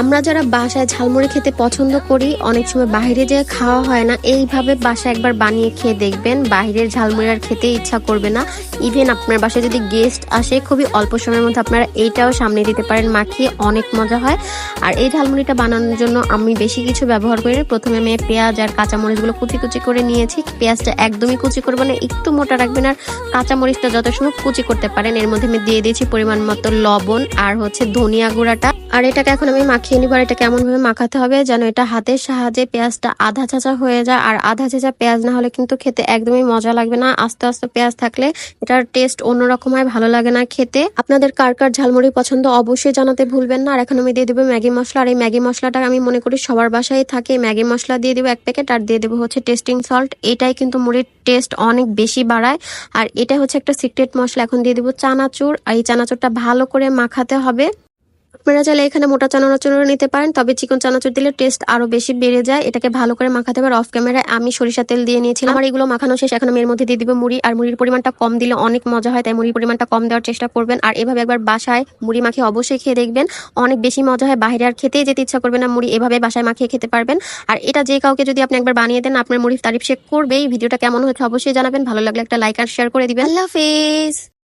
আমরা যারা বাসায় ঝালমুড়ি খেতে পছন্দ করি অনেক সময় বাইরে যেয়ে খাওয়া হয় না, এইভাবে বাসায় একবার বানিয়ে খেয়ে দেখবেন, বাইরের ঝালমুড়ি আর খেতে ইচ্ছা করবে না। ইভেন আপনার বাসায় যদি গেস্ট আসে খুবই অল্প সময়ের মধ্যে আপনারা এইটাও সামনে দিতে পারেন, মাখিয়ে অনেক মজা হয়। আর এই ঝালমুড়িটা বানানোর জন্য আমি বেশি কিছু ব্যবহার করি না। প্রথমে আমি পেঁয়াজ আর কাঁচামরিচগুলো কুচি কুচি করে নিয়েছি। পেঁয়াজটা একদমই কুচি করবেন না, একটু মোটা রাখবেন। আর কাঁচামরিচটা যত সময় কুচি করতে পারেন। এর মধ্যে আমি দিয়ে দিয়েছি পরিমাণ মতো লবণ আর ধনিয়া গুঁড়াটা। আর এটাকে এখন আমি মাখিয়ে নিব। আর এটাকে এমন ভাবে মাখাতে হবে যেন এটা হাতের সাহায্যে পেঁয়াজটা আধা চাচা হয়ে যায়। আর আধা চাচা পেঁয়াজ না হলে কিন্তু খেতে একদমই মজা লাগবে না। আস্তে আস্তে পেঁয়াজ থাকলে এটার টেস্ট অন্যরকম হয়, ভালো লাগে না খেতে। আপনাদের কার কার ঝালমুড়ি পছন্দ অবশ্যই জানাতে ভুলবেন না। আর এখন আমি দিয়ে দেবো ম্যাগি মশলা। আর এই ম্যাগি মশলাটা আমি মনে করি সবার বাসায় থাকে। ম্যাগি মশলা দিয়ে দেবো 1 প্যাকেট। আর দিয়ে দেবো টেস্টিং সল্ট। এটাই কিন্তু মুড়ির টেস্ট অনেক বেশি বাড়ায়। আর এটা একটা সিক্রেট মশলা। এখন দিয়ে দেবো চানাচুর। আর এই চানাচুরটা ভালো করে মাখাতে হবে। আপনারা চাইলে এখানে মোটা চানাচুরও নিতে পারেন, তবে চিকন চানাচুর দিলে টেস্ট আরো বেশি বেড়ে যায়। এটাকে ভালো করে মাখাতে হবে। অফ ক্যামেরায় আমি সরিষা তেল দিয়ে নিয়েছিলাম। আমার এগুলো মাখানো শেষ। এখন আমি এর মধ্যে দিয়ে দিব মুড়ি। আর মুড়ির পরিমাণটা কম দিলে অনেক মজা হয়, তাই মুড়ির পরিমাণটা কম দেওয়ার চেষ্টা করবেন। আর এভাবে একবার বাসায় মুড়ি মাখিয়ে অবশ্যই খেয়ে দেখবেন, অনেক বেশি মজা হয়। বাইরে আর খেতেই যেতে ইচ্ছা করবে না, মুড়ি এভাবে বাসায় মাখিয়ে খেতে পারবেন। আর এটা যে কাউকে যদি আপনি একবার বানিয়ে দেন, আপনার মুড়ির তারিফ সে করবেই। ভিডিওটা কেমন হয়েছে অবশ্যই জানাবেন। ভালো লাগলে একটা লাইক আর শেয়ার করে দিবেন। আল্লাহ হাফেজ।